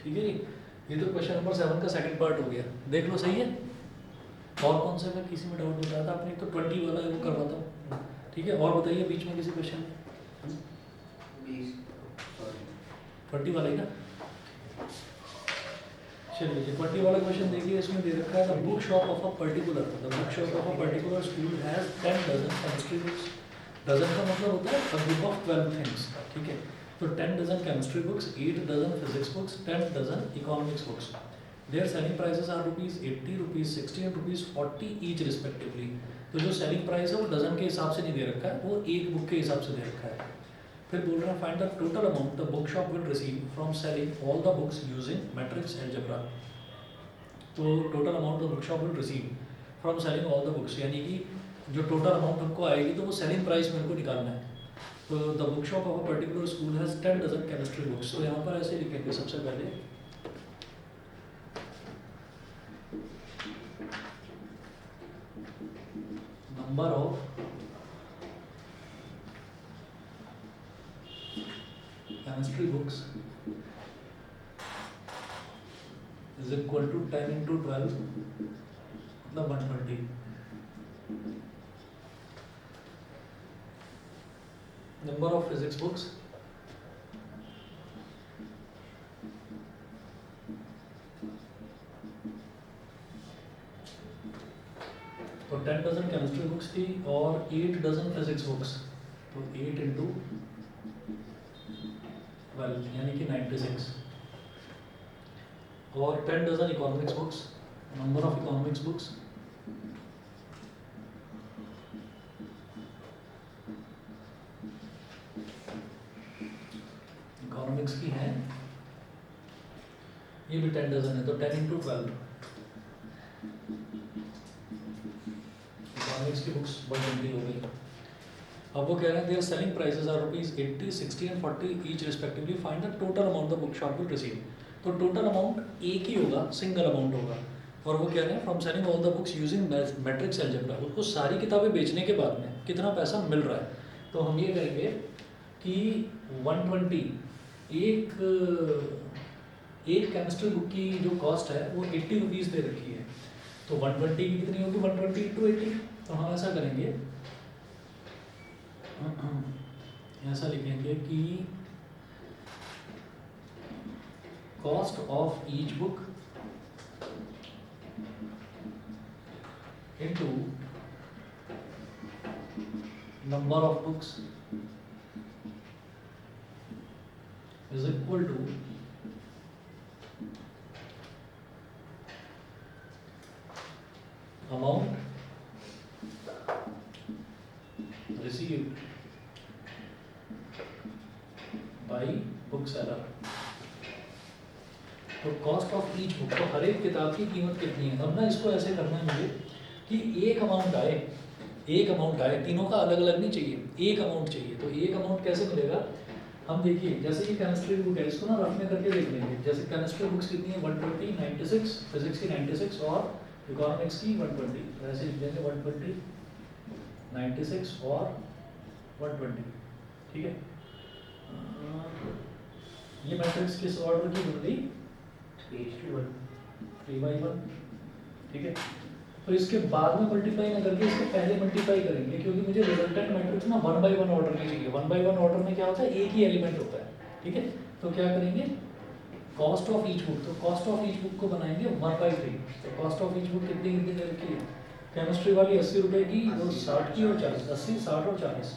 ठीक है जी। ये तो क्वेश्चन नंबर 7 का सेकंड पार्ट हो गया, देख लो सही है। और कौन से में किसी में डाउट बताया था आपने, तो 20 वाला वो करवाता हूँ, ठीक है। और बताइए बीच में किसी क्वेश्चन 20 वाला ही ना। चलिए 20 वाला क्वेश्चन देखिए, इसमें दे रखा है the book shop of a particular, the book shop of a particular school has 10 dozen chemistry books. Dozen का मतलब होता है अ ग्रुप ऑफ 12 थिंग्स, ठीक है। तो 10 dozen chemistry books, 8 dozen physics books, 10 dozen economics books. There selling prices are ₹80, ₹60 and ₹40 each respectively. तो जो selling price है वो डजन के हिसाब से नहीं दे रखा है, वो एक बुक के हिसाब से दे रखा है। फिर बोल रहा है find the total amount the book shop will receive from selling all the books using matrix algebra. तो total amount the book shop will receive from selling all the books, यानी कि जो टोटल अमाउंट हमको आएगी तो वो selling price मेरे को निकालना है। तो the book shop of a particular school has 10 dozen chemistry books. तो यहाँ पर ऐसे लिखेंगे सबसे पहले number of chemistry books is equal to 10 into 12 मतलब 120। नंबर ऑफ फिजिक्स बुक्स तो 10 डजन केमिस्ट्री बुक्स थी और 8 डजन फिजिक्स बुक्स, तो 8 इंटू 12 यानी कि 96। और 10 dozen economics books, number of economics books economics की हैं, ये भी 10 डजन है, तो 10 इंटू 12 इकोनॉमिक्स की बुक्स 120 हो गई। अब वो कह रहे हैं there selling prices are ₹80, 60 and 40 each respectively, find the total amount the book shop will receive. तो टोटल अमाउंट एक ही होगा, सिंगल अमाउंट होगा। और वो कह रहे हैं from selling all the books using matrix algebra, उसको सारी किताबें बेचने के बाद में कितना पैसा मिल रहा है। तो हम ये करेंगे कि 120 एक केमिस्ट्री बुक की जो कॉस्ट है वो 80 रुपीज़ दे रखी है। तो 120 की कितनी होगी, 120 इंटू 80। तो हम ऐसा करेंगे, ऐसा लिखेंगे कि cost of each book into number of books is equal to amount received by book seller. तो कॉस्ट ऑफ ईच बुक, तो हर एक किताब की कीमत कितनी है। अब ना इसको ऐसे करना है मुझे कि एक अमाउंट आए, तीनों का अलग अलग नहीं चाहिए, एक अमाउंट चाहिए। तो एक अमाउंट कैसे मिलेगा, हम देखिए जैसे ये केमिस्ट्री बुक है, इसको ना रफ में करके देख लेंगे। जैसे केमिस्ट्री बुक्स कितनी है 120, 96, फिजिक्स की 96 और इकोनॉमिक्स की 120। तो ऐसे लिख देंगे 120, 96 और 120, ठीक है। ये मैट्रिक्स किस ऑर्डर की बन गई, 3/1, ठीक है। तो इसके बाद में मल्टीप्लाई ना करके इसके पहले मल्टीप्लाई करेंगे, क्योंकि मुझे रिजल्टेंट मैट्रिक्स ना 1/1 ऑर्डर में चाहिए। 1/1 ऑर्डर में क्या होता है, एक ही एलिमेंट होता है, ठीक है। तो क्या करेंगे, कॉस्ट ऑफ ईच बुक, तो कॉस्ट ऑफ ईच बुक को बनाएंगे 1/3। तो कॉस्ट ऑफ ईच बुक कितनी कितनी दे रखी है, केमिस्ट्री वाली 80 रुपये की, वो 60 की और 40, 80, 60 और 40,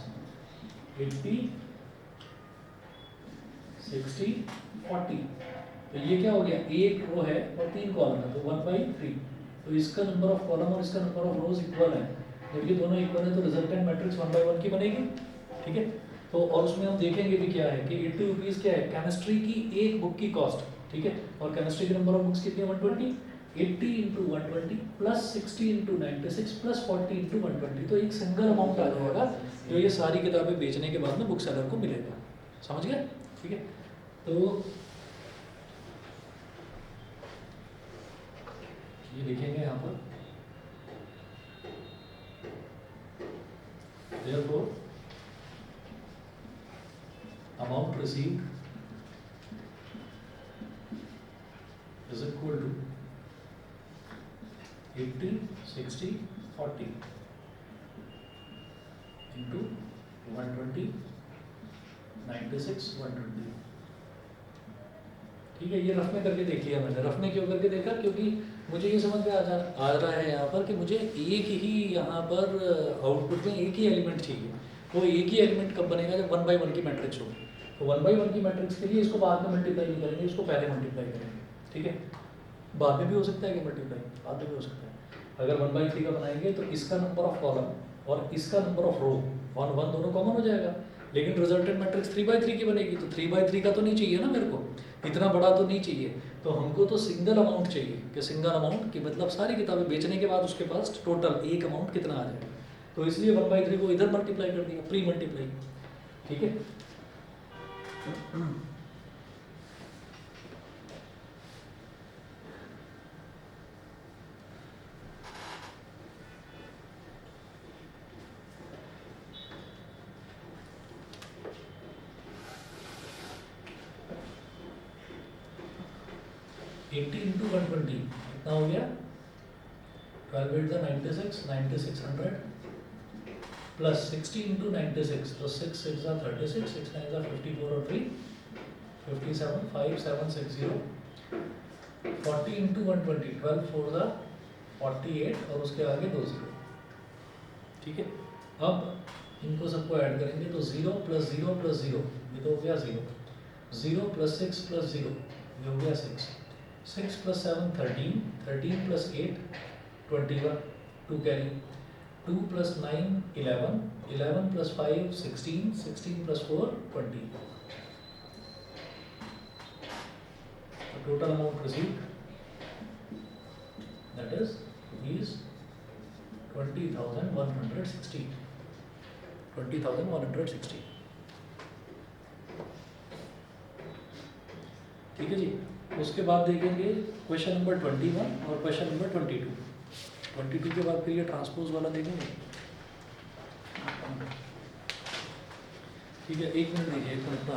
80, 60, 40। तो ये क्या हो गया, एक रो है और 3 कॉलम है, तो 1/3। तो इसका नंबर ऑफ कॉलम और इसका नंबर ऑफ रोज इक्वल है। जब ये दोनों इक्वल है तो रिजल्टेंट मैट्रिक्स 1/1 की बनेगी, ठीक है। तो और उसमें हम देखेंगे भी क्या है कि 80 रुपीज़ क्या है केमिस्ट्री की एक बुक की कॉस्ट, ठीक है। और केमिस्ट्री की नंबर ऑफ बुक्स कितनी है 120, 80 into 120 plus 60 into 96 plus 40 into 120। तो एक सिंगल अमाउंट आ जाएगा जो ये सारी किताबें बेचने के बाद में बुक सेलर को मिलेगा। समझ गए, ठीक है। तो ये लिखेंगे यहाँ पर, therefore amount received is equal to 80, 60, 40 into 120, 96, 120। ठीक है, ये रफ में करके देख लिया मैंने। रफ में क्यों करके देखा? क्योंकि मुझे ये समझ में आ रहा है यहाँ पर कि मुझे एक ही यहाँ पर आउटपुट में एक ही एलिमेंट चाहिए। वो एक ही एलिमेंट कब बनेगा? जब 1 by 1 की मैट्रिक्स हो। तो 1 by 1 की मैट्रिक्स के लिए इसको बाद में मल्टीप्लाई नहीं करेंगे, इसको पहले मल्टीप्लाई करेंगे। ठीक है, बाद में भी हो सकता है कि मल्टीप्लाई, बाद में भी हो सकता है। अगर 1 by 3 का बनाएंगे तो इसका नंबर ऑफ कॉलम और इसका नंबर ऑफ रो 1 1 दोनों कॉमन हो जाएगा, लेकिन रिजल्टेंट मैट्रिक्स 3 by 3 की बनेगी। तो 3 by 3 का तो नहीं चाहिए ना मेरे को, इतना बड़ा तो नहीं चाहिए। तो हमको तो सिंगल अमाउंट चाहिए, कि सिंगल अमाउंट की मतलब सारी किताबें बेचने के बाद उसके पास टोटल एक अमाउंट कितना आ जाए। तो इसलिए 1 by 3 को इधर मल्टीप्लाई कर दिया, प्री मल्टीप्लाई। ठीक है, 80 इंटू 120 कितना हो गया? 12 8 का 96, 9600 प्लस 60 इंटू 96, तो 6 6 का 36, 6 9 का 54 और 3 57, 5760। 40 इंटू 120, 12 4 का 48 और उसके आगे 2 0। ठीक है, अब इनको सबको ऐड करेंगे तो 0 प्लस 0 प्लस 0, ये तो हो गया 0। 0 प्लस 6 प्लस 0, ये हो गया 6। 6 plus 7 13, 13 plus 8 21, 2 carry. 2 plus 9 11, 11 plus 5 16, 16 plus 4 20। Total amount received that is 20,160। 20,160। ठीक है जी। उसके बाद देखेंगे क्वेश्चन नंबर 21 और क्वेश्चन नंबर 22। 22 के बाद फिर ये ट्रांसपोज वाला देखेंगे। ठीक है, 1 मिनट दीजिए, 1 मिनट में।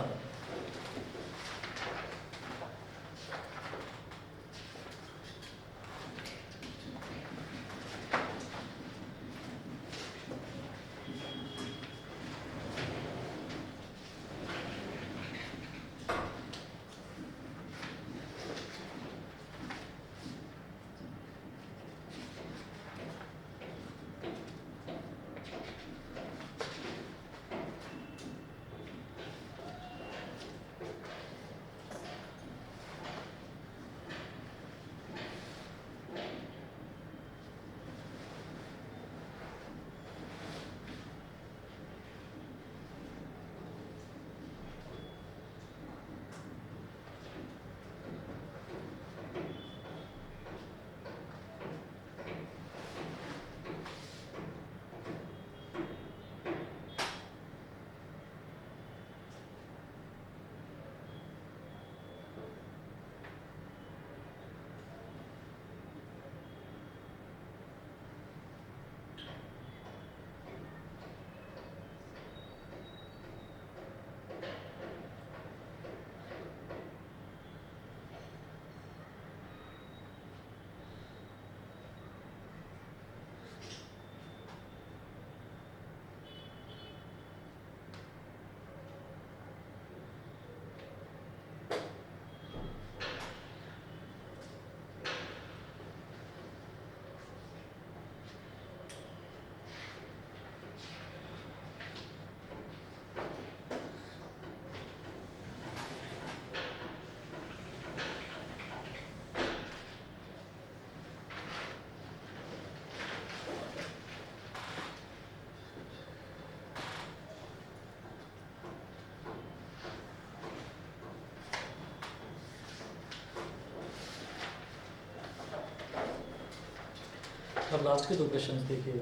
अब लास्ट के 2 क्वेश्चन देखिए।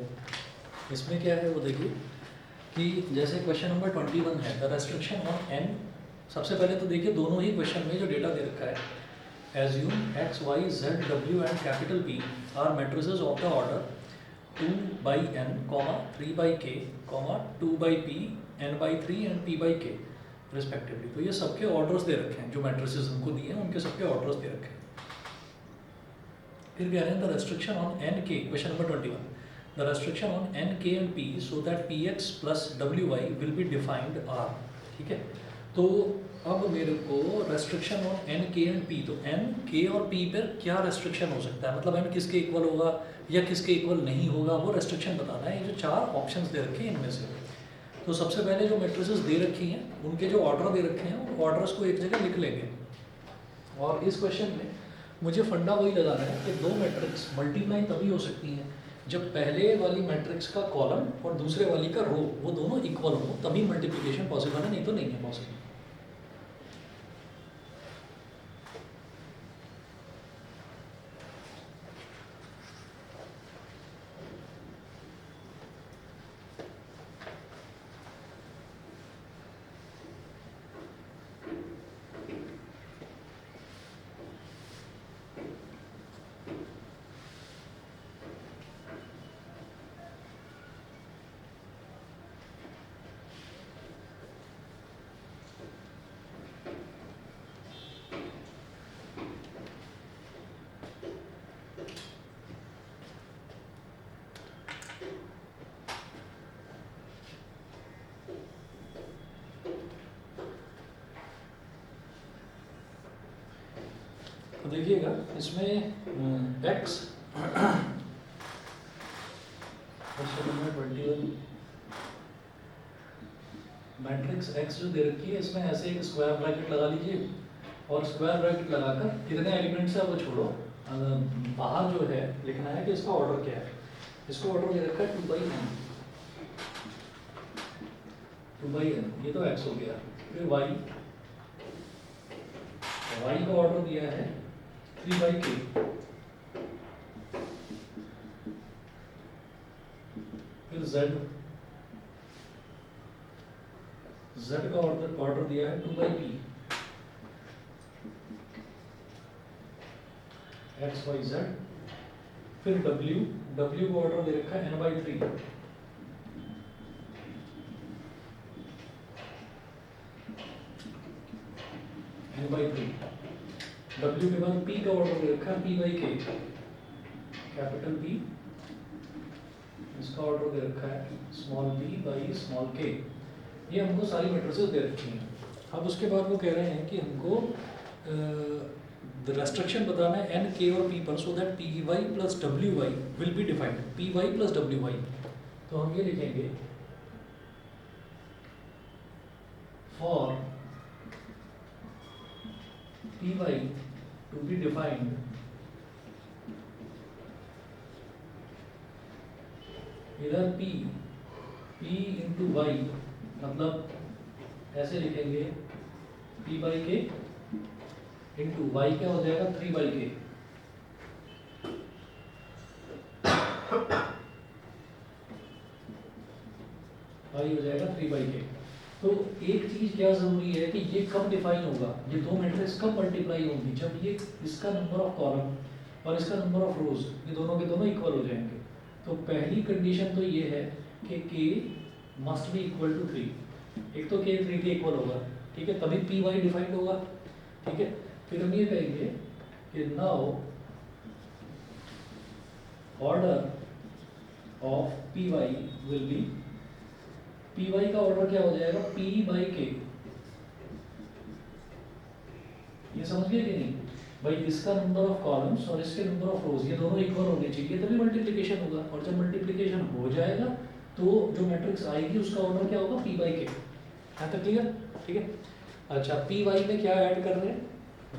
इसमें क्या है वो देखिए कि जैसे क्वेश्चन नंबर 21 है, द रेस्ट्रिक्शन ऑन n। सबसे पहले तो देखिए दोनों ही क्वेश्चन में जो डेटा दे रखा है, assume x y z w and capital P are matrices of the order 2 by n, 3 by k, 2 by p, n by 3 and p by k respectively. तो ये सबके ऑर्डर्स दे रखे हैं, जो मैट्रिसेस हमको दिए हैं उनके सबके ऑर्डर्स दे रखे हैं। फिर कह रहे हैं the restriction on n k, question number 21, the restriction on n k and p so that p x plus W Y will be defined R. ठीक है, तो अब मेरे को restriction on n k and p, तो n k और P पर क्या रेस्ट्रिक्शन हो सकता है, मतलब एन किसके इक्वल होगा या किसके इक्वल नहीं होगा, वो रेस्ट्रिक्शन बताना है। ये जो 4 ऑप्शंस दे रखे हैं इनमें से, तो सबसे पहले जो मैट्रिसेस दे रखी हैं उनके जो ऑर्डर दे रखे हैं उन ऑर्डर्स को एक जगह लिख लेंगे। और इस क्वेश्चन में मुझे फंडा वही लगाना है कि 2 मैट्रिक्स मल्टीप्लाई तभी हो सकती हैं जब पहले वाली मैट्रिक्स का कॉलम और दूसरे वाली का रो वो दोनों इक्वल हो, तभी मल्टीप्लिकेशन पॉसिबल है, नहीं तो नहीं है पॉसिबल। तो देखिएगा इसमें x मैट्रिक्स x जो दे रखी है इसमें ऐसे एक स्क्वायर ब्रैकेट लगा लीजिए, और स्क्वायर ब्रैकेट लगाकर कितने एलिमेंट्स है वो छोड़ो, बाहर जो है लिखना है कि इसका ऑर्डर क्या है। इसको ऑर्डर दे रखा है 2/n, 2/n, ये तो x हो गया। फिर y का ऑर्डर दिया है 3/k, फिर z का ऑर्डर दिया है 2/p, x y z, फिर w का ऑर्डर दे रखा है n/3, n/3, w के बाद p का ऑर्डर दे रखा है p/k, कैपिटल P, इसका ऑर्डर दे रखा है स्मॉल p/k। ये हमको सारी मैट्रिसेस दे रखी हैं। अब उसके बाद वो कह रहे हैं कि हमको रेस्ट्रिक्शन बताना है एन के और पी पर, so that P Y plus W Y will be defined, P Y plus W Y. तो हम ये लिखेंगे for P Y to be defined इधर p इंटू वाई, मतलब ऐसे लिखेंगे p/k इंटू वाई क्या हो जाएगा 3/k, वाई हो जाएगा 3/k। तो एक चीज क्या जरूरी है कि ये कब डिफाइन होगा, ये 2 मैट्रिक्स कब मल्टीप्लाई होंगी, जब ये इसका नंबर ऑफ कॉलम और इसका नंबर ऑफ रोज ये दोनों के दोनों इक्वल हो जाएंगे। तो पहली कंडीशन तो ये है कि k must be equal to 3, एक तो k 3 के इक्वल होगा, ठीक है, तभी पी वाई डिफाइंड होगा। ठीक है, फिर हम ये कहेंगे कि now order of P Y will be, P Y का ऑर्डर क्या हो जाएगा p/k। ये समझ गए कि नहीं भाई, इसका नंबर ऑफ कॉलम्स और इसके नंबर ऑफ रोज ये दोनों इक्वल होने चाहिए तभी मल्टीप्लिकेशन होगा, और जब मल्टीप्लिकेशन हो जाएगा तो जो मैट्रिक्स आएगी उसका ऑर्डर क्या होगा p/k। यहाँ तक क्लियर? ठीक है, अच्छा पी वाई में क्या ऐड कर रहे हैं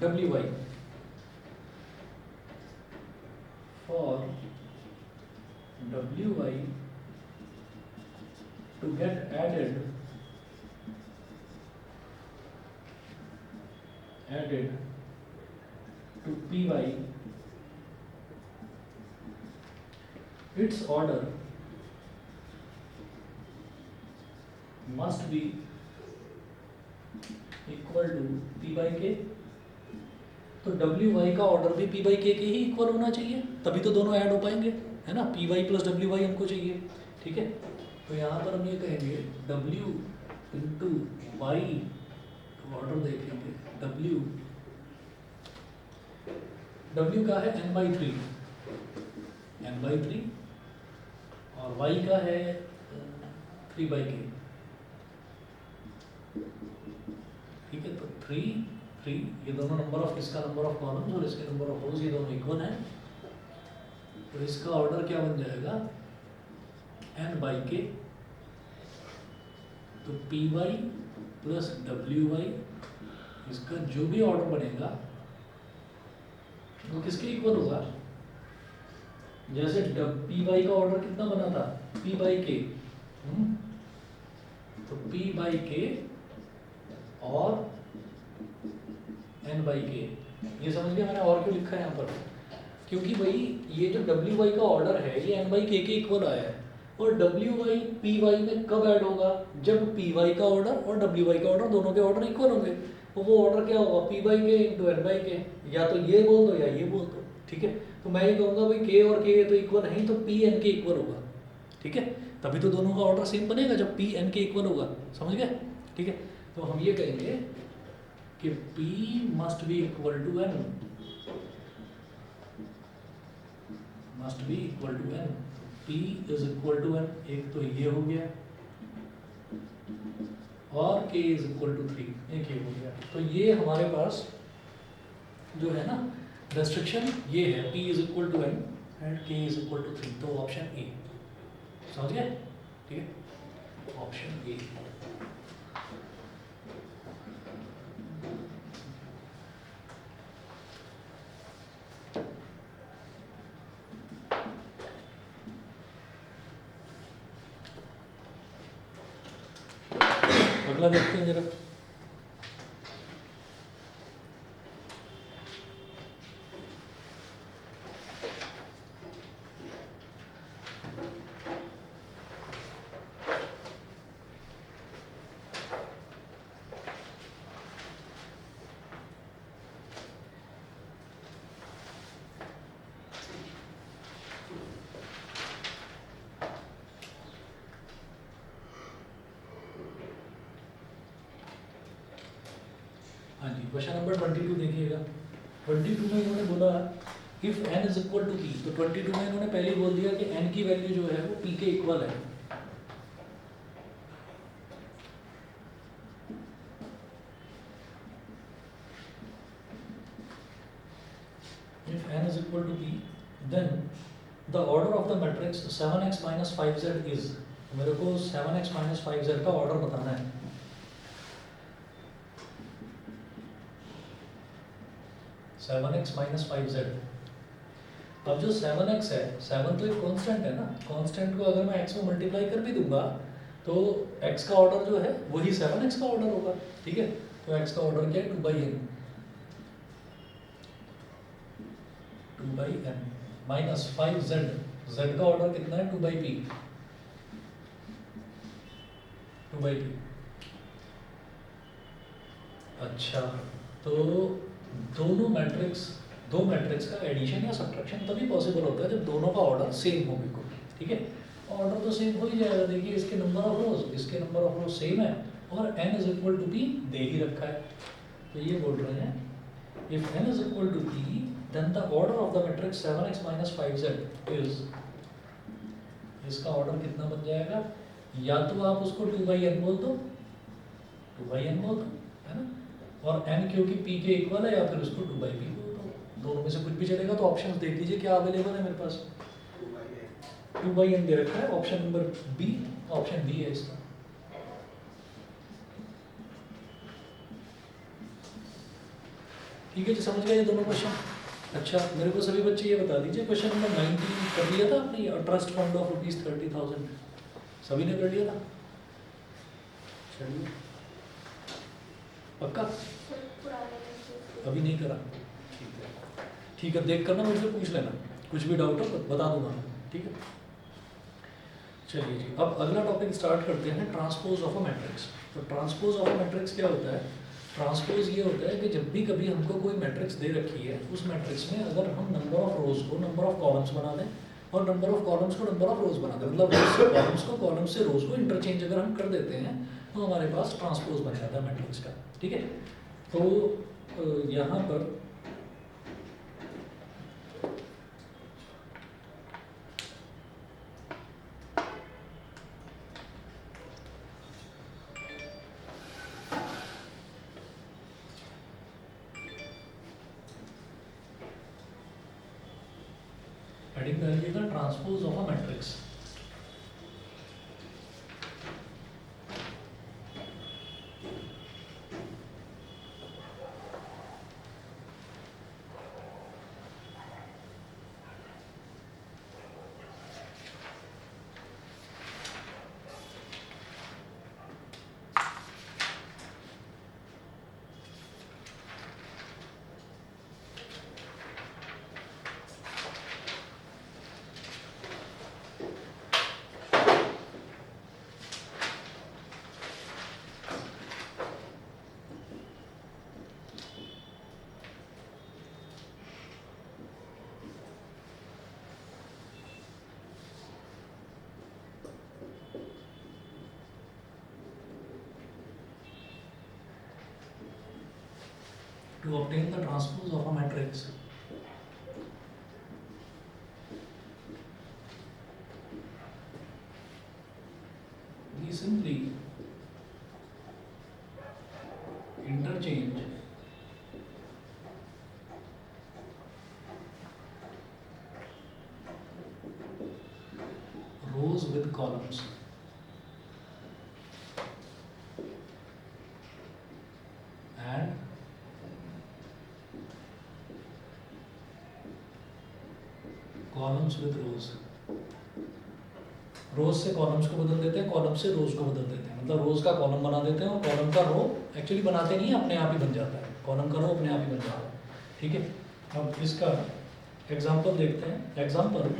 W Y, for W Y to get added to py, its order must be equal to p/k। तो wy का ऑर्डर भी p/k के ही इक्वल होना चाहिए, तभी तो दोनों ऐड हो पाएंगे, है ना। py प्लस wy हमको चाहिए, ठीक है। तो यहाँ पर हम ये कहेंगे w इंटू वाई, ऑर्डर देखेंगे w का है n/3, n/3 और y का है 3/k। ठीक है, तो 3 3 ये दोनों नंबर ऑफ, इसका नंबर ऑफ कॉलम्स और इसके नंबर ऑफ रोज ये दोनों इक्वल हैं, तो इसका ऑर्डर क्या बन जाएगा n/k। तो py प्लस wy, इसका जो भी ऑर्डर बनेगा वो किसके इक्वल होगा? जैसे py का ऑर्डर कितना बना था p/k, तो p/k और n/k। ये समझ गया मैंने और क्यों लिखा है यहाँ पर? क्योंकि भाई ये जो wy का ऑर्डर है ये n/k के इक्वल आया है, और wy py में कब ऐड होगा? जब py का ऑर्डर और wy का ऑर्डर दोनों के ऑर्डर इक्वल होंगे। तो वो ऑर्डर क्या होगा? p/k into n/k। या तो ये बोल दो या ये बोल दो। ठीक है, तो मैं ये कहूँगा भाई k और k तो इक्वल नहीं, तो p n के इक्वल होगा। ठीक है, तभी तो दोनों का ऑर्डर सेम बनेगा जब p n के इक्वल होगा। समझ गए? ठीक है, तो हम ये कहेंगे कि p must be equal to n, must be equal to n। p is equal to n, एक तो ये हो गया, और k इज इक्वल टू 3, एक ये हो गया। तो ये हमारे पास जो है ना रेस्ट्रिक्शन ये है, p is equal to n and k is equal to 3। तो ऑप्शन ए, समझ गए? ठीक है, ऑप्शन ए। अगला देखते हैं जरा। हाँ जी, क्वेश्चन नंबर 22 देखिएगा। 22 में इन्होंने बोला if n is equal to p, तो 22 में इन्होंने पहले ही बोल दिया कि n की वैल्यू जो है वो p के इक्वल है। If n is equal to p, then the order of the matrix 7x minus 5z is, मेरे को 7x minus 5z का ऑर्डर बताना है। 7x minus 5z। अब जो 7x है, 7 तो एक कांस्टेंट है ना, कांस्टेंट को अगर मैं x में मल्टीप्लाई कर भी दूंगा तो x का ऑर्डर जो है वही 7x का ऑर्डर होगा। ठीक है, तो x का ऑर्डर क्या है? 2/n, 2/n minus 5z, z का ऑर्डर कितना है? 2/p, 2/p। अच्छा, तो दो मैट्रिक्स का एडिशन या सब्ट्रैक्शन तभी पॉसिबल होता है जब दोनों का ऑर्डर सेम हो बिल्कुल। ठीक है, ऑर्डर तो सेम हो ही जाएगा। देखिए इसके नंबर ऑफ रोज, इसके नंबर ऑफ रोज सेम है, और n is equal to p दे ही रखा है। तो ये बोल रहे हैं if n is equal to p then the order of the matrix 7x minus 5z is, इसका ऑर्डर कितना बन जाएगा? या तो आप उसको 2/n बोल दो, 2/n बोल दो, है ना, और n क्योंकि p के इक्वल है, या फिर उसको 2/p बोल दो। दोनों में से कुछ भी चलेगा। तो ऑप्शंस देख लीजिए क्या अवेलेबल है मेरे पास। 2/n दे रखा है, option number B, option B है इसका। ठीक है जी, समझ गए ये दोनों क्वेश्चन? अच्छा, मेरे को सभी बच्चे ये बता दीजिए क्वेश्चन नंबर 19 कर लिया था आपने? ट्रस्ट फंड ऑफ ₹30,000 सभी ने कर लिया था? चलिए, पक्का? अभी नहीं करा? ठीक है, ठीक है, देख कर ना मुझसे पूछ लेना, कुछ भी डाउट हो तो बता दूंगा मैं। ठीक है, चलिए जी, अब अगला टॉपिक स्टार्ट करते हैं, ट्रांसपोज ऑफ अ मैट्रिक्स। तो ट्रांसपोज ऑफ अ मैट्रिक्स क्या होता है? ट्रांसपोज ये होता है कि जब भी कभी हमको कोई मैट्रिक्स दे रखी है, उस मैट्रिक्स में अगर हम नंबर ऑफ रोज को नंबर ऑफ कॉलम्स बना दें और नंबर ऑफ कॉलम्स को नंबर ऑफ रोज बना दें, मतलब कॉलम्स को कॉलम्स से रोज को इंटरचेंज अगर हम कर देते हैं तो हमारे पास ट्रांसपोज बन जाता है मैट्रिक्स का। ठीक है, तो यहाँ पर हेडिंग डालिएगा transpose of a matrix. To obtain the transpose of a matrix, we simply interchange rows with columns and columns with rows. Rows से कॉलम्स को बदल देते हैं, कॉलम से रोज को बदल देते हैं, मतलब रोज का कॉलम बना देते हैं और कॉलम का रो एक्चुअली बनाते नहीं है, अपने आप ही बन जाता है, कॉलम का रो अपने आप ही बन जाता है। ठीक है, अब इसका एग्जांपल देखते हैं। Example,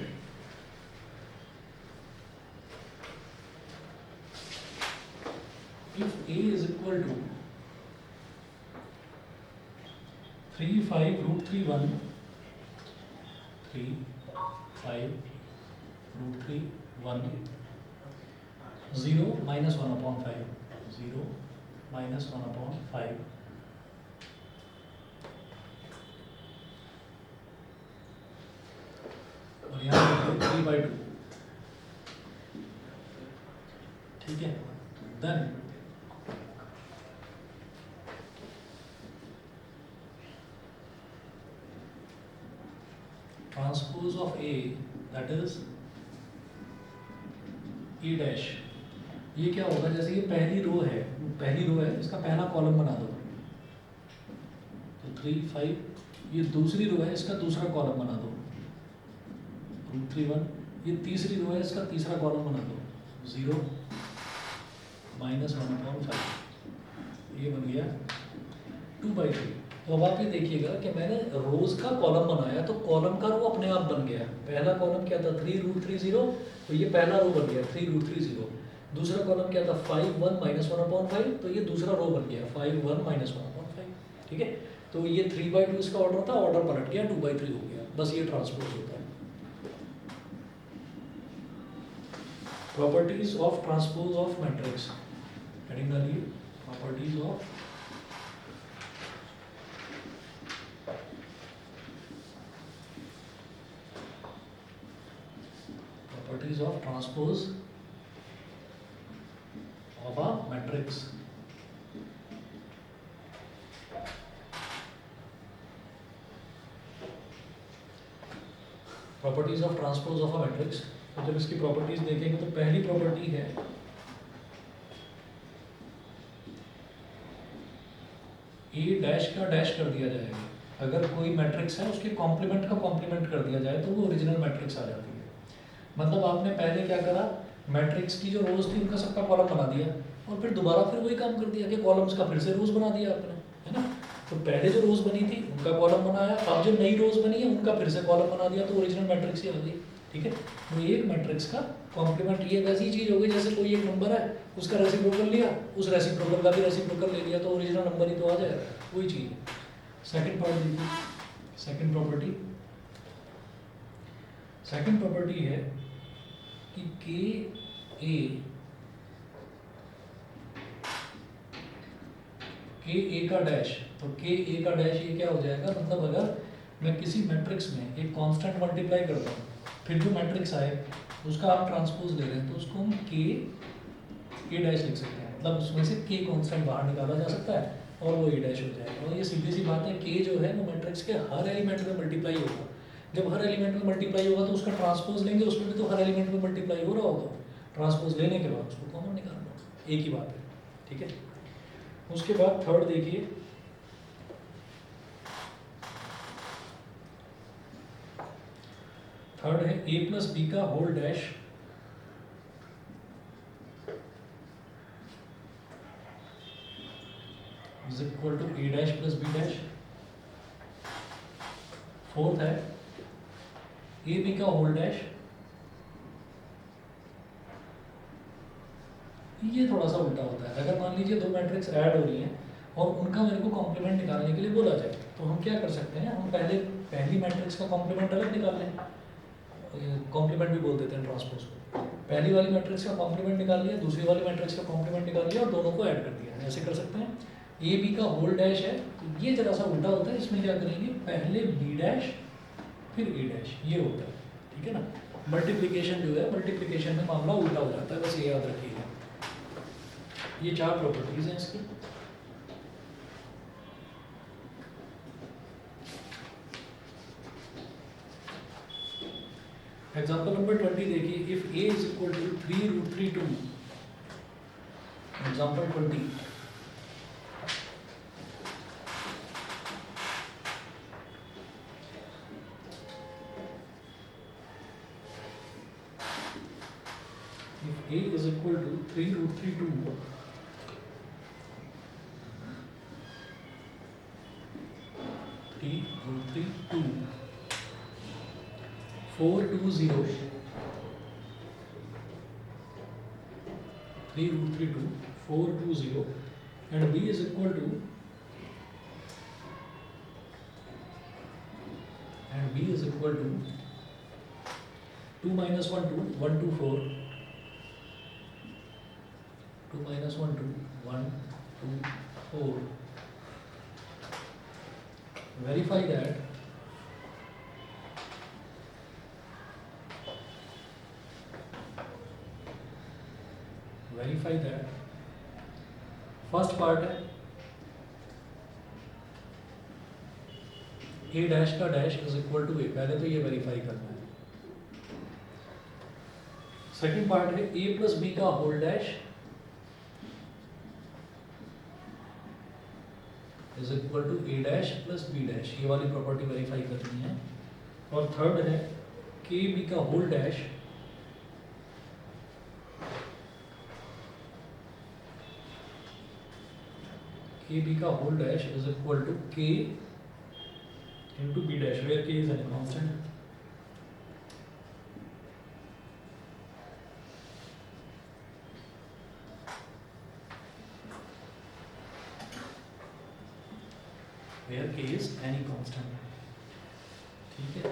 if a is equal to 3 5 root 3 1 3 5 root 3 1 0 minus 1 upon 5 0 minus 1 upon 5 और यहाँ 3/2। ठीक है, then transpose of A, that is E dash. ये क्या होगा, जैसे ये पहली रो है, इसका पहला कॉलम बना दो, तो 3 5, ये दूसरी रो है, इसका दूसरा कॉलम बना दो, रूट 3 1, ये तीसरी रो है, इसका तीसरा कॉलम बना दो, 0 माइनस 1 अपॉन 5, ये बन गया 2/3। तो अब आप ये देखिएगा कि मैंने रोज का कॉलम बनाया, तो कॉलम का रो अपने आप बन गया। पहला कॉलम क्या था, 3 रूट 3 0, तो ये पहला रो बन गया 3 रूट 3 0। दूसरा कॉलम क्या था, 5 1 माइनस 1 अपॉन 5, तो ये दूसरा रो बन गया 5 1 माइनस 1 अपॉन 5। ठीक है, तो ये 3/2 इसका ऑर्डर था, ऑर्डर पलट गया 2/3 हो गया, बस ये ट्रांसपोज होता है। Properties of transpose of matrix, heading डालिए properties of properties of transpose of a matrix। Properties of transpose of a matrix, तो जब इसकी प्रॉपर्टीज देखेंगे तो पहली प्रॉपर्टी है ए डैश का डैश कर दिया जाएगा। अगर कोई मैट्रिक्स है उसके कॉम्प्लीमेंट का कॉम्प्लीमेंट कर दिया जाए तो वो ओरिजिनल मैट्रिक्स आ जाती है। मतलब आपने पहले क्या करा, मैट्रिक्स की जो रोज थी उनका सबका कॉलम बना दिया और फिर दोबारा फिर वही काम कर दिया कि कॉलम्स का फिर से रोज बना दिया आपने, है ना। तो पहले जो रोज बनी थी उनका कॉलम बनाया, अब जो नई रोज बनी है उनका फिर से कॉलम बना दिया, तो ओरिजिनल मैट्रिक्स ही आ गई। ठीक है, तो एक मैट्रिक्स का कॉम्प्लीमेंट ये वैसी चीज हो गई जैसे कोई एक नंबर है, उसका रेसिप्रोकल लिया, उस रेसिप्रोकल का भी रेसिप्रोकल ले लिया, तो ओरिजिनल नंबर ही तो आ जाएगा, वही चीज है। सेकंड पार्ट देखिए, सेकंड प्रॉपर्टी है कि के ए का डैश, तो के ए का डैश ये क्या हो जाएगा, मतलब अगर मैं किसी मैट्रिक्स में एक कांस्टेंट मल्टीप्लाई करता हूँ, फिर जो मैट्रिक्स आए उसका आप ट्रांसपोज ले रहे हैं, तो उसको हम के डैश लिख सकते हैं, मतलब उसमें से के कांस्टेंट बाहर निकाला जा सकता है और वो ए डैश हो जाएगा। और ये सीधी सी बात है, के जो है वो मैट्रिक्स के हर एलिमेंट में मल्टीप्लाई होगा, जब हर एलिमेंट में मल्टीप्लाई होगा तो उसका ट्रांसपोज लेंगे, उसमें भी तो हर एलिमेंट में मल्टीप्लाई हो रहा होगा, ट्रांसपोज लेने के बाद उसको कॉमन निकालना, एक ही बात है, ठीक है। उसके बाद थर्ड देखिए, थर्ड है a प्लस बी का whole dash is equal to a dash plus b dash. Fourth है a b का होल डैश, ये थोड़ा सा उल्टा होता है। अगर मान लीजिए दो मैट्रिक्स ऐड हो रही हैं और उनका मेरे को कॉम्प्लीमेंट निकालने के लिए बोला जाए, तो हम क्या कर सकते हैं, हम पहली मैट्रिक्स का कॉम्प्लीमेंट अलग निकाल लें, कॉम्प्लीमेंट भी बोल देते हैं ट्रांसपोज को। पहली वाली मैट्रिक्स का कॉम्प्लीमेंट निकाल लिया, दूसरी वाली मैट्रिक्स का कॉम्प्लीमेंट निकाल लिया और दोनों को ऐड कर दिया, ऐसे कर सकते हैं। ए बी का होल डैश है, तो ये जरा सा उल्टा होता है, इसमें क्या करेंगे, पहले बी डैश फिर ए डैश, ये होता है, ठीक है ना। मल्टीप्लिकेशन जो है, मल्टीप्लिकेशन में मामला उल्टा हो जाता है, बस ये याद रखिएगा। ये चार प्रॉपर्टीज हैं इसकी। एग्जाम्पल नंबर 20 देखिए, if a is equal to 3√32, example 20, if a is equal to 3√32, 420, 3√32, 420, and b is equal to, and b is equal to 2 minus 1 2, 1 2 4, 2 minus 1 2, 1 2 4. Verify that. Verify that. First part है a dash का dash is equal to a, पहले तो ये verify करना है। Second part है a plus B का whole dash is equal to a dash plus b dash, ये वाली प्रॉपर्टी वेरीफाई करनी है। और थर्ड है k b का होल डैश k b का whole dash is equal to k into b dash, where k is a constant. Where k is any constant. ठीक है।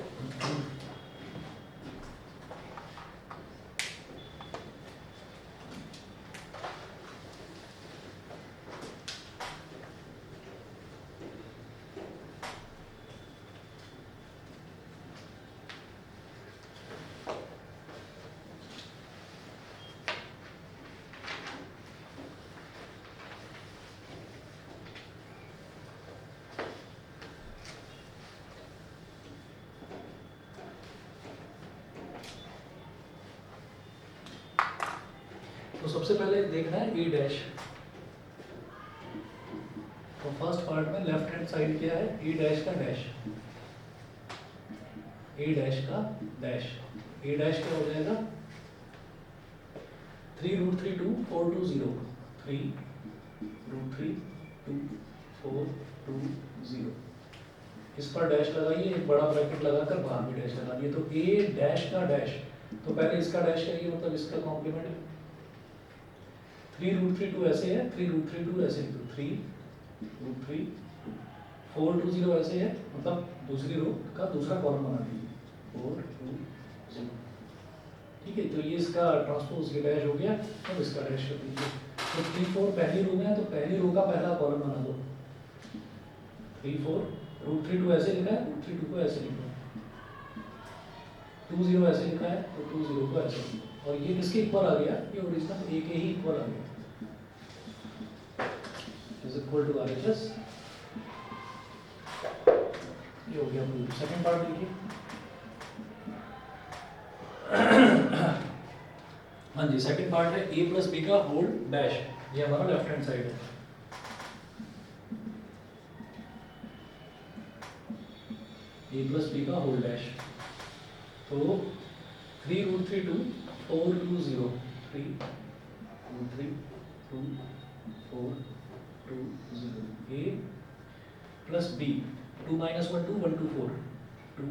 तो सबसे पहले देखना है ए डैश। तो फर्स्ट पार्ट में लेफ्ट हैंड साइड क्या है, ए डैश का डैश, ए डैश का डैश, ए डैश क्या हो जाएगा 3√32 420, 3√32 420, इस पर डैश लगाइए, एक बड़ा ब्रैकेट लगाकर बाहर भी डैश लगा दिए, तो ए डैश का डैश, तो पहले इसका डैश करिए, मतलब इसका कॉम्प्लीमेंट है। 3√32 ऐसे है, 3√32 ऐसे लिखो, 3√3 420 ऐसे है, मतलब दूसरी रो का दूसरा कॉलम बना दीजिए 420, ठीक है। तो ये इसका ट्रांसपोज ये डैश हो गया, अब इसका डैश कर दीजिए। तो 3 4 पहली रो में है, तो पहली रो का पहला कॉलम बना दो, 3 4√32 ऐसे लिखा है, √32 को ऐसे लिखो, 20 ऐसे लिखा है, तो 20 को ऐसे लिखो, और ये किसके इक्वल आ गया, ये ओरिजिनल ए के ही इक्वल आ गया, इज इक्वल टू RHS, ये हो गया। सेकंड पार्ट देखिए, हाँ जी, सेकंड पार्ट है a प्लस बी का होल डैश, ये हमारा लेफ्ट हैंड साइड है। a प्लस बी का होल डैश, तो 3√3 2 4 2 0 3√3 2 4 2 0 a plus b 2 minus 1 2 1 2 4 2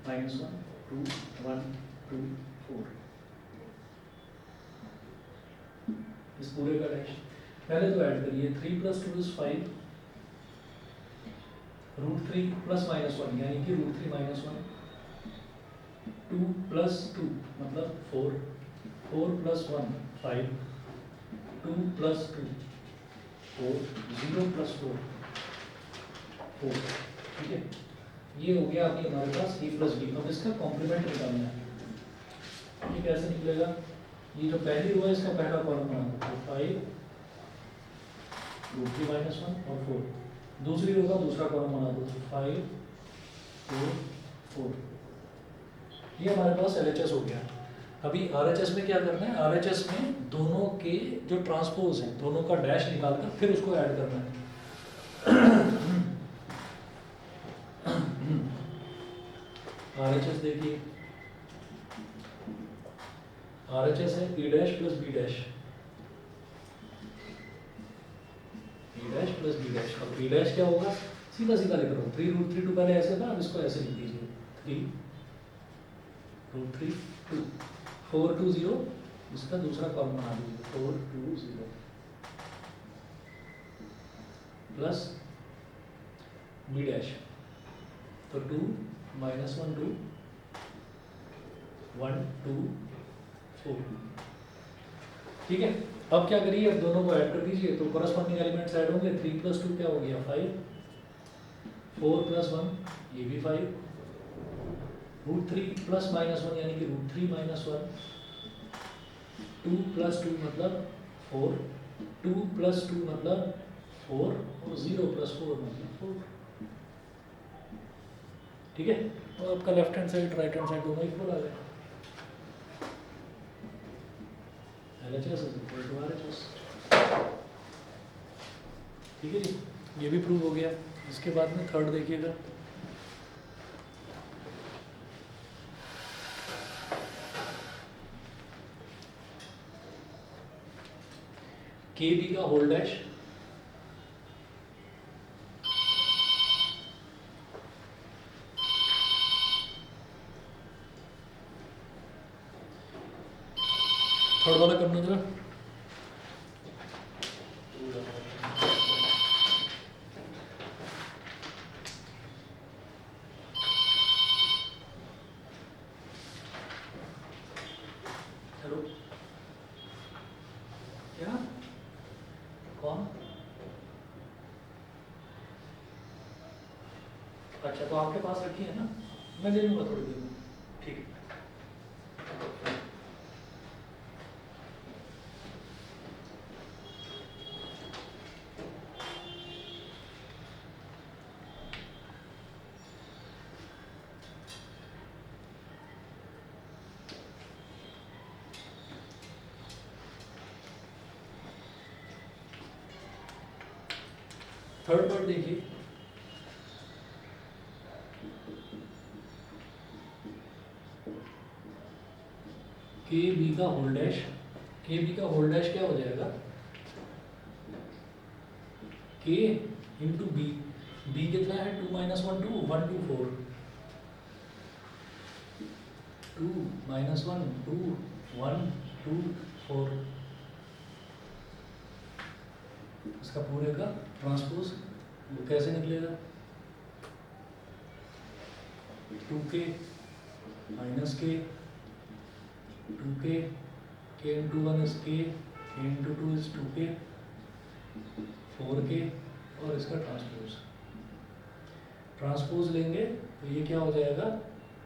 minus 1 2 1 2 4, इस पूरे का डैश। पहले तो ऐड करिए 3 प्लस 2 इज 5, √3 प्लस माइनस 1 यानी कि √3 minus 1, 2 प्लस 2 मतलब 4, 4 प्लस 1 5, 2 प्लस 2 4, 0 प्लस 4 4, ठीक है। ये हो गया अभी हमारे पास a प्लस बी। अब इसका कॉम्प्लीमेंट निकालना है। ये कैसे निकलेगा? ये जो पहली रो है इसका पहला कॉलम बना दो, 5 √3 minus 1 और 4। दूसरी रो का दूसरा कॉलम बना दो, 5 4 4। ये हमारे पास LHS हो गया। अभी RHS में क्या करना है? RHS में दोनों के जो ट्रांसपोज हैं दोनों का डैश निकालकर फिर उसको ऐड करना है। RHS देखिए, RHS है A dash plus B dash, A dash plus B dash. और B डैश क्या होगा? सीधा सीधा लिख रहा हूँ, 3√3 2 पहले ऐसे था, अब इसको ऐसे लिख दीजिए, 3√3 2 4 2 0, इसका दूसरा कॉलम बना दीजिए 4 2 0 प्लस B डैश, तो 2 minus 1 2 1 2 4, ठीक है। अब क्या करिए? अब दोनों को ऐड कर दीजिए, तो करस्पॉन्डिंग एलिमेंट्स ऐड होंगे। 3 प्लस 2 क्या हो गया? 5, 4 प्लस 1 ये भी 5, √3 प्लस माइनस 1 यानी कि √3 minus 1, 2 प्लस 2 मतलब 4, 2 प्लस 2 मतलब 4 और 0 प्लस 4 मतलब 4, ठीक है। तो आपका left hand side right hand side दोनों इक्वल आ गए। LHS is equal to RHS, ठीक है जी, ये भी प्रूव हो गया। इसके बाद में थर्ड देखिएगा, KB का होल डैश, थर्ड वाला करना जरा। हेलो, क्या? कौन? अच्छा, तो आपके पास रखी है ना, मैं ले लूँगा थोड़ी देर में, ठीक है। थर्ड पार्ट देखिए, KB का होल डैश, KB का होल डैश क्या हो जाएगा? K इंटू B, B कितना है? 2 minus 1 2 1 2 4, 2 minus 1 2 1 2 4, इसका पूरे का ट्रांसपोज वो कैसे निकलेगा? 2K minus K 2K, K into 1 is K, K into 2 is 2K, 4K और इसका ट्रांसपोज। ट्रांसपोज लेंगे तो ये क्या हो जाएगा?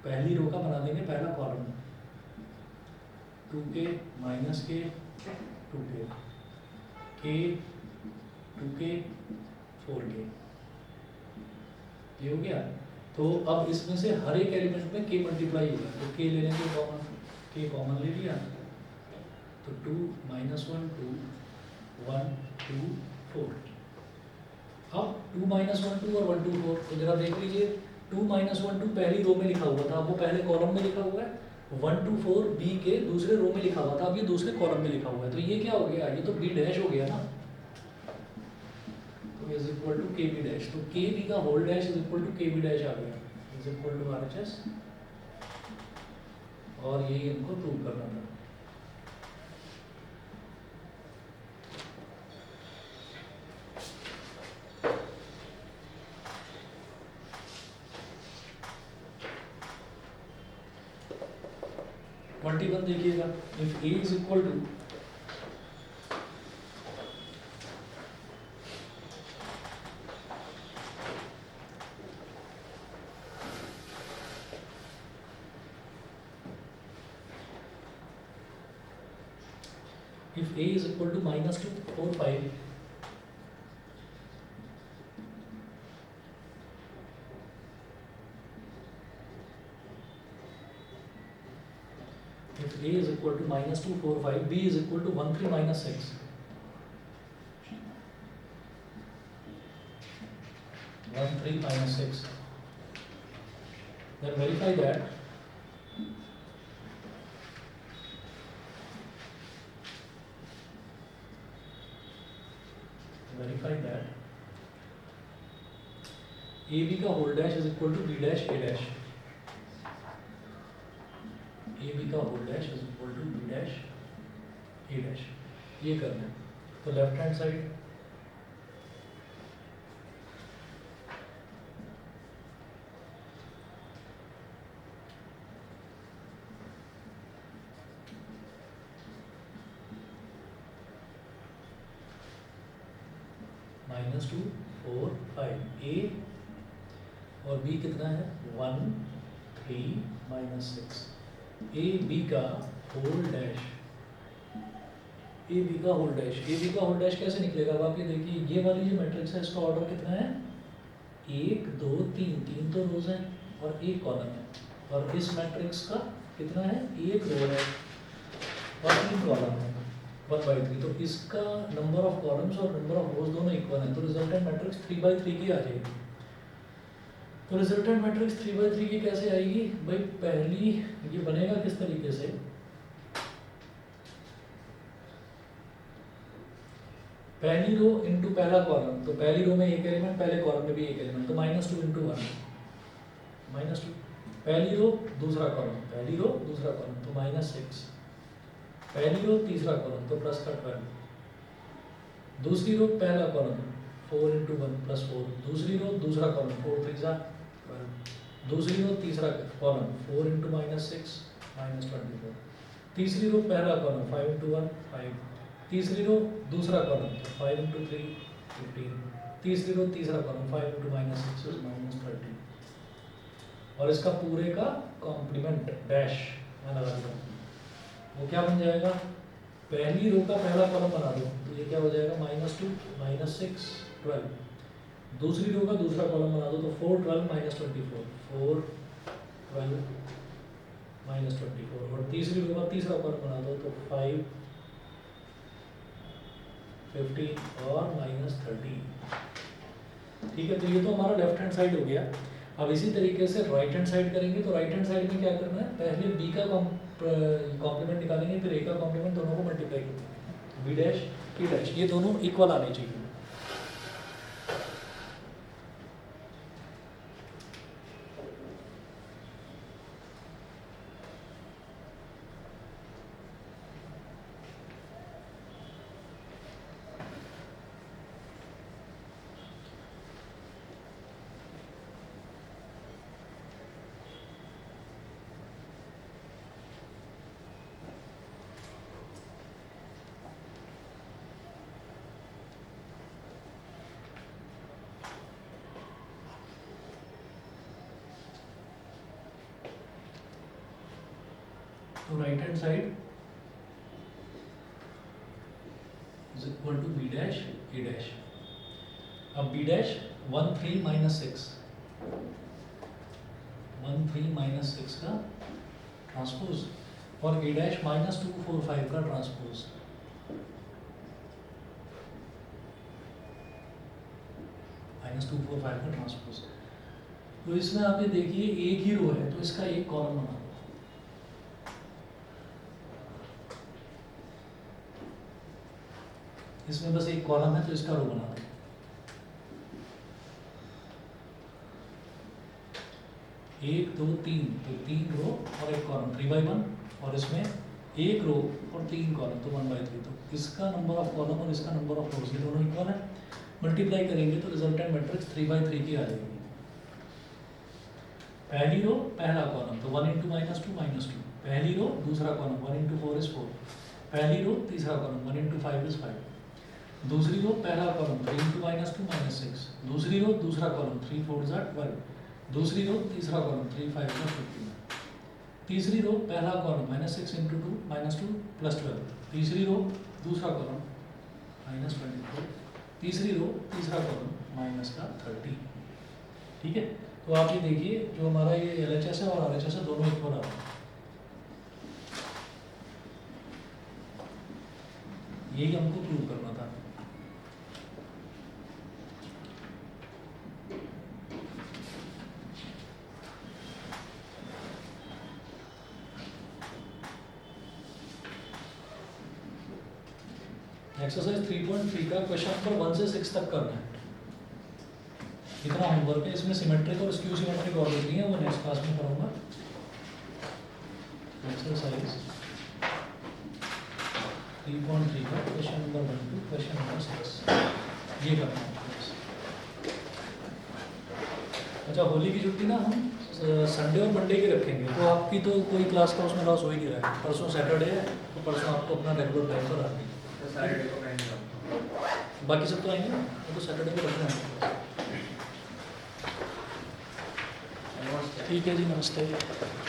पहली रो का बना देंगे पहला column, 2K minus K 2K, K 2K 4K, ये हो गया। तो अब इसमें से हर एक एलिमेंट में K मल्टीप्लाई होगा, तो K ले लेंगे कॉमन, K कॉमन ले लिया, तो 2 -1 2 1 2 4। अब 2 -1 2 और 1 2 4, तो जरा देख लीजिए 2 -1 2 पहली रो में लिखा हुआ था, अब वो पहले कॉलम में लिखा हुआ है। 1 2 4 बी के दूसरे रो में लिखा हुआ था, अब ये दूसरे कॉलम में लिखा हुआ है। तो ये क्या हो गया, ये तो बी डैश हो गया ना, तो is equal to K B dash. तो के बी का whole dash is equal to K B dash आ गया, is equal to R H S. और ये इनको प्रूव करना था। वन देखिएगा, if A is equal to if a is equal to -2 4 5, if a is equal to -2 4 5, b is equal to 1 3 -6, 1 3 -6, then verify that AB का whole dash is equal to B dash A dash, AB का whole dash is equal to B dash A dash. ये करना है, तो left hand side -2 4 5 A और B कितना है 1 3 -6। A B का होल डैश, ए बी का होल डैश, ए बी का होल डैश कैसे निकलेगा? अब आप ये देखिए, ये वाली जो मैट्रिक्स है इसका ऑर्डर कितना है 1 2 3, 3 तो रोज है और एक कॉलम है। और इस मैट्रिक्स का कितना है, एक रो है और 3 कॉलम है, 1/3। तो इसका नंबर ऑफ कॉलम्स और नंबर ऑफ रोज दोनों इक्वल है, तो रिजल्टेंट मैट्रिक्स 3/3 की आ जाएगी। तो रिजल्टेंट मैट्रिक्स 3/3 की कैसे आएगी भाई? पहली ये बनेगा किस तरीके से, पहली रो इनटू पहला कॉलम, तो पहली रो में एक एलिमेंट, पहले कॉलम में भी एक एलिमेंट, तो -2 × 1 -2। पहली रो दूसरा कॉलम, पहली रो दूसरा कॉलम तो -6, पहली रो तीसरा कॉलम तो प्लस का 12, दूसरी रो पहला कॉलम 4 × 1 +4, दूसरी रो दूसरा कॉलम 4 3 12, दूसरी रो तीसरा कॉलम 4 × -6 -24, तीसरी रो पहला कॉलम 5 × 1 5, तीसरी रो दूसरा कॉलम 5 × 3 15, तीसरी रो तीसरा कॉलम 5 × -6 -30। और इसका पूरे का कॉम्प्लीमेंट डैश मैं लगा दूँ, वो क्या बन जाएगा, पहली रो का पहला कॉलम बना दो तो ये क्या हो जाएगा -2 -6 12, दूसरी रो का दूसरा कॉलम बना दो तो 4 12 -24 4 12 -24, और तीसरी रो का तीसरा कॉलम बना दो तो 5 15 और -30। ठीक है, तो ये तो हमारा लेफ्ट हैंड साइड हो गया। अब इसी तरीके से राइट हैंड साइड करेंगे, तो राइट हैंड साइड में क्या करना है, पहले बी का कॉम्प्लीमेंट निकालेंगे, फिर ए का कॉम्प्लीमेंट, दोनों को मल्टीप्लाई करेंगे, बी डैश ए डैश, ये दोनों इक्वल आने चाहिए। तो right hand side is equal to B dash A dash. अब बी डैश 1 3 -6, 1 3 -6 का ट्रांसपोज, और A डैश -245 का ट्रांसपोज। -245 का ट्रांसपोज। तो इसमें आप ये देखिए एक ही रो है तो इसका एक कॉलम बना दो। इसमें बस एक कॉलम है तो इसका रो बना दो। एक दो तीन, तो 3 रो और एक कॉलम 3/1, और इसमें एक रो और 3 कॉलम तो 1/3। तो इसका नंबर ऑफ कॉलम और इसका नंबर ऑफ रोज ये दोनों इक्वल है। मल्टीप्लाई करेंगे तो रिजल्टेंट मैट्रिक्स 3/3 की आ जाएगी। पहली रो पहला कॉलम तो 1 × -2 -2, पहली रो दूसरा कॉलम 1 × 4 = 4, पहली रो तीसरा कॉलम 1 × 5 = 5, दूसरी रो पहला कॉलम 3 × -2 -6, दूसरी रो दूसरा कॉलम 3 × 4 = 12, दूसरी रो तीसरा कॉलम 3 × 5 = 15, तीसरी रो पहला कॉलम -6 × 2 -2 + 12, तीसरी रो दूसरा कॉलम -24, तीसरी रो तीसरा कॉलम -30। ठीक है, तो आप ये देखिए जो हमारा ये LHS है और RHS है दोनों इक्वल आ रहे हैं। यही हमको प्रूव करना था। एक्सरसाइज 3.3 का क्वेश्चन नंबर 1 से 6 तक करना है। इतना होमवर्क है। इसमें सिमेट्रिक और स्क्यू सिमेट्रिक ऑर्डर नहीं है, वो नेक्स्ट क्लास में करूँगा। एक्सरसाइज 3.3 का question number 1 to question number 6 ये करना है। अच्छा, होली की छुट्टी ना हम संडे और मंडे की रखेंगे, तो आपकी तो कोई क्लास का उसमें लॉस हो ही नहीं रहा है। परसों सैटरडे है तो परसों आपको अपना रेगुलर टाइम पर आएंगे। सैटरडे को आएंगे, बाकी सब तो आएंगे ना, तो सैटरडे को रखना है। ठीक है जी, नमस्ते।